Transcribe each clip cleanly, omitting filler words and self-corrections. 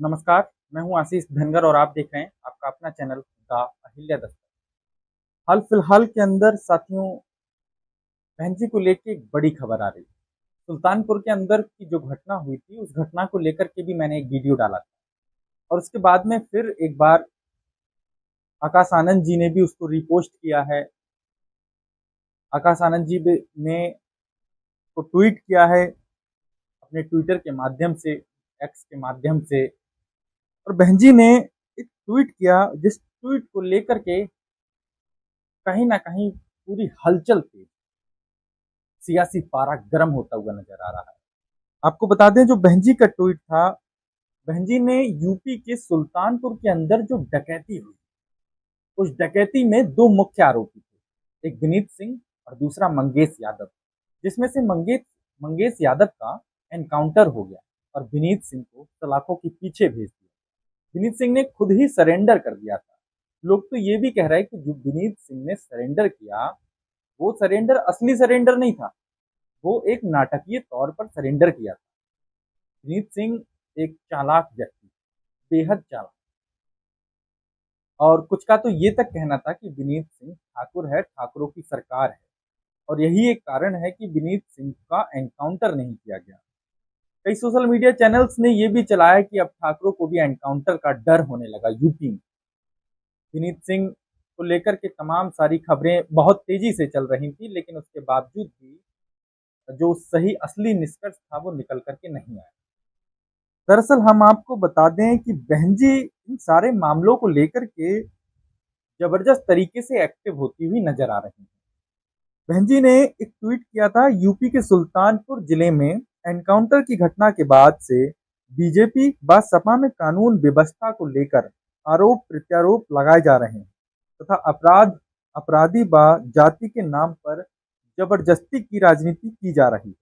नमस्कार, मैं हूं आशीष धनगर और आप देख रहे हैं आपका अपना चैनल द अहिल्या दस्तक। हाल फिलहाल के अंदर साथियों, बहन जी को लेके एक बड़ी खबर आ रही है। सुल्तानपुर के अंदर की जो घटना हुई थी, उस घटना को लेकर के भी मैंने एक वीडियो डाला था और उसके बाद में फिर एक बार आकाश आनंद जी ने भी उसको रिपोस्ट किया है। आकाश आनंद जी ने को ट्वीट किया है अपने ट्विटर के माध्यम से, एक्स के माध्यम से। और बहन जी ने एक ट्वीट किया जिस ट्वीट को लेकर के कहीं ना कहीं पूरी हलचल थी, सियासी पारा गर्म होता हुआ नजर आ रहा है। आपको बता दें, जो बहनजी का ट्वीट था, बहनजी ने यूपी के सुल्तानपुर के अंदर जो डकैती हुई, उस डकैती में दो मुख्य आरोपी थे, एक विनीत सिंह और दूसरा मंगेश यादव, जिसमें से मंगेश यादव का एनकाउंटर हो गया और विनीत सिंह को सलाखों के पीछे भेज दिया। विनीत सिंह ने खुद ही सरेंडर कर दिया था। लोग तो ये भी कह रहे हैं कि जो विनीत सिंह ने सरेंडर किया, वो सरेंडर असली सरेंडर नहीं था, वो एक नाटकीय तौर पर सरेंडर किया था। विनीत सिंह एक चालाक व्यक्ति, बेहद चालाक, और कुछ का तो ये तक कहना था कि विनीत सिंह ठाकुर है, ठाकुरों की सरकार है, और यही एक कारण है कि विनीत सिंह का एनकाउंटर नहीं किया गया। कई सोशल मीडिया चैनल्स ने यह भी चलाया कि अब ठाकुरों को भी एनकाउंटर का डर होने लगा यूपी में। विनीत सिंह को लेकर के तमाम सारी खबरें बहुत तेजी से चल रही थी, लेकिन उसके बावजूद भी जो सही असली निष्कर्ष था वो निकल करके नहीं आया। दरअसल हम आपको बता दें कि बहन जी इन सारे मामलों को लेकर के जबरदस्त तरीके से एक्टिव होती हुई नजर आ रही हैं। बहन जी ने एक ट्वीट किया था, यूपी के सुल्तानपुर जिले में एनकाउंटर की घटना के बाद से बीजेपी व सपा में कानून व्यवस्था को लेकर आरोप प्रत्यारोप लगाए जा रहे हैं तथा अपराधी व जाति के नाम पर जबरदस्ती की राजनीति की जा रही है।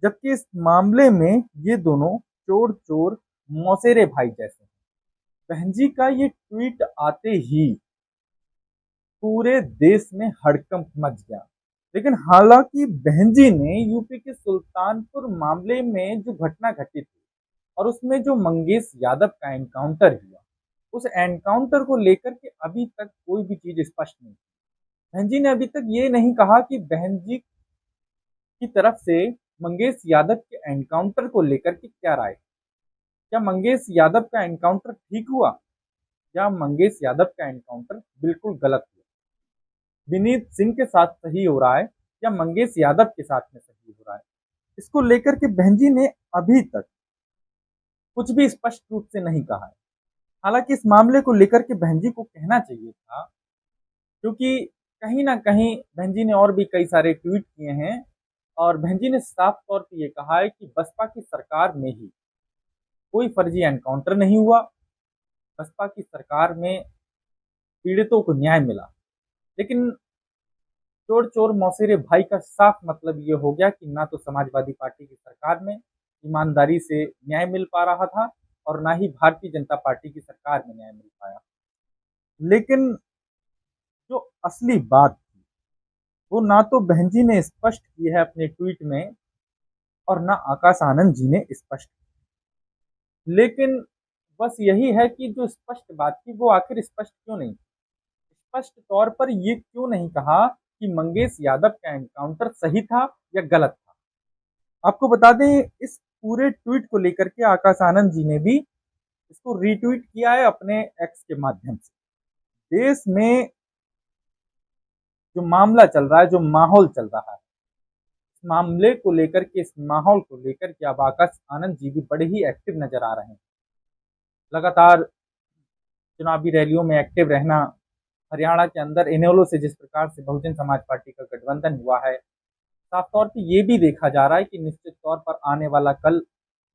जबकि इस मामले में ये दोनों चोर चोर मौसेरे भाई जैसे हैं। बहन जी का ये ट्वीट आते ही पूरे देश में हड़कंप मच गया। लेकिन हालांकि बहन जी ने यूपी के सुल्तानपुर मामले में जो घटना घटी थी और उसमें जो मंगेश यादव का एनकाउंटर हुआ, उस एनकाउंटर को लेकर के अभी तक कोई भी चीज स्पष्ट नहीं। बहन जी ने अभी तक ये नहीं कहा कि बहन जी की तरफ से मंगेश यादव के एनकाउंटर को लेकर के क्या राय। क्या मंगेश यादव का एनकाउंटर ठीक हुआ या मंगेश यादव का एनकाउंटर बिल्कुल गलत हुआ? विनीत सिंह के साथ सही हो रहा है या मंगेश यादव के साथ में सही हो रहा है? इसको लेकर के बहन जी ने अभी तक कुछ भी स्पष्ट रूप से नहीं कहा है। हालांकि इस मामले को लेकर के बहन जी को कहना चाहिए था, क्योंकि कहीं ना कहीं बहन जी ने और भी कई सारे ट्वीट किए हैं और बहन जी ने साफ तौर पर यह कहा है कि बसपा की सरकार में ही कोई फर्जी एनकाउंटर नहीं हुआ, बसपा की सरकार में पीड़ितों को न्याय मिला। लेकिन चोर चोर मौसेरे भाई का साफ मतलब ये हो गया कि ना तो समाजवादी पार्टी की सरकार में ईमानदारी से न्याय मिल पा रहा था और ना ही भारतीय जनता पार्टी की सरकार में न्याय मिल पाया। लेकिन जो असली बात थी वो ना तो बहन जी ने स्पष्ट की है अपने ट्वीट में और ना आकाश आनंद जी ने स्पष्ट की। लेकिन बस यही है कि जो स्पष्ट बात थी वो आखिर स्पष्ट क्यों नहीं, स्पष्ट तौर पर ये क्यों नहीं कहा कि मंगेश यादव का एनकाउंटर सही था या गलत था। आपको बता दें, इस पूरे ट्वीट को लेकर के आकाश आनंद जी ने भी इसको रीट्वीट किया है अपने एक्स के माध्यम से। देश में जो मामला चल रहा है, जो माहौल चल रहा है, इस मामले को लेकर के, इस माहौल को लेकर के अब आकाश आनंद जी भी बड़े ही एक्टिव नजर आ रहे हैं। लगातार चुनावी रैलियों में एक्टिव रहना, हरियाणा के अंदर इनेलो से जिस प्रकार से बहुजन समाज पार्टी का गठबंधन हुआ है, साफ तौर पे ये भी देखा जा रहा है कि निश्चित तौर पर आने वाला कल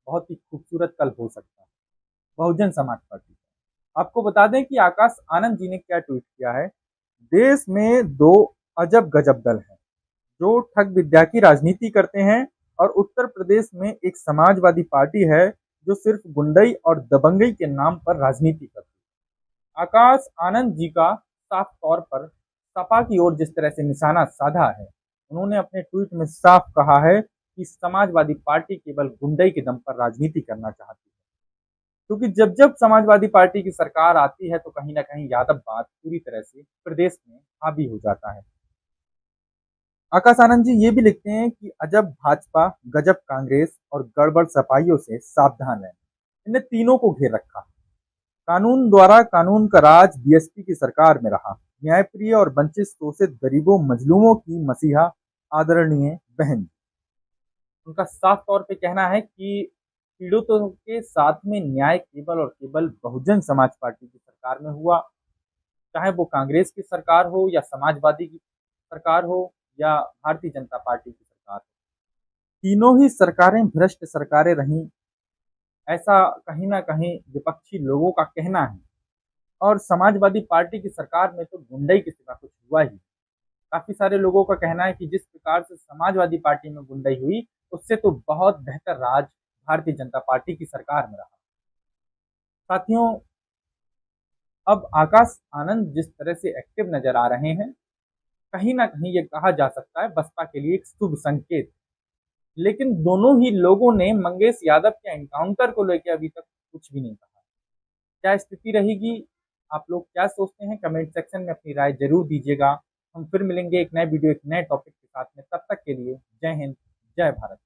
बहुत ही खूबसूरत कल हो सकता है बहुजन समाज पार्टी का। आपको बता दें कि आकाश आनंद जी ने क्या ट्वीट किया है। देश में दो अजब गजब दल हैं जो ठग विद्या की राजनीति करते हैं और उत्तर प्रदेश में एक समाजवादी पार्टी है जो सिर्फ गुंडई और दबंगई के नाम पर राजनीति करती है। आकाश आनंद जी का साफ तौर पर सपा की ओर जिस तरह से निशाना साधा है, उन्होंने अपने ट्वीट में साफ कहा है कि समाजवादी पार्टी केवल गुंडई के दम पर राजनीति करना चाहती है। क्योंकि जब जब समाजवादी पार्टी की सरकार आती है तो कहीं ना कहीं यादववाद पूरी तरह से प्रदेश में हावी हो जाता है। आकाश आनंद जी ये भी लिखते हैं कि अजब भाजपा, गजब कांग्रेस और गड़बड़ सपाइयों से सावधान है, इन्हें तीनों को घेर रखा। कानून द्वारा कानून का राज बीएसपी की सरकार में रहा। न्यायप्रिय और वंचित शोषित गरीबों मजलूमों की मसीहा आदरणीय बहन। उनका साफ तौर पे कहना है कि पीड़ितों के साथ में न्याय केवल और केवल बहुजन समाज पार्टी की सरकार में हुआ। चाहे वो कांग्रेस की सरकार हो या समाजवादी की सरकार हो या भारतीय जनता पार्टी की सरकार हो, तीनों ही सरकारें भ्रष्ट सरकारें रहीं, ऐसा कहीं ना कहीं विपक्षी लोगों का कहना है। और समाजवादी पार्टी की सरकार में तो गुंडई के सिवा कुछ हुआ ही। काफी सारे लोगों का कहना है कि जिस प्रकार से समाजवादी पार्टी में गुंडई हुई, उससे तो बहुत बेहतर राज भारतीय जनता पार्टी की सरकार में रहा। साथियों, अब आकाश आनंद जिस तरह से एक्टिव नजर आ रहे हैं, कहीं ना कहीं ये कहा जा सकता है बसपा के लिए एक शुभ संकेत। लेकिन दोनों ही लोगों ने मंगेश यादव के एनकाउंटर को लेकर अभी तक कुछ भी नहीं कहा। क्या स्थिति रहेगी, आप लोग क्या सोचते हैं, कमेंट सेक्शन में अपनी राय जरूर दीजिएगा। हम फिर मिलेंगे एक नए वीडियो एक नए टॉपिक के साथ में। तब तक के लिए जय हिंद, जय भारत।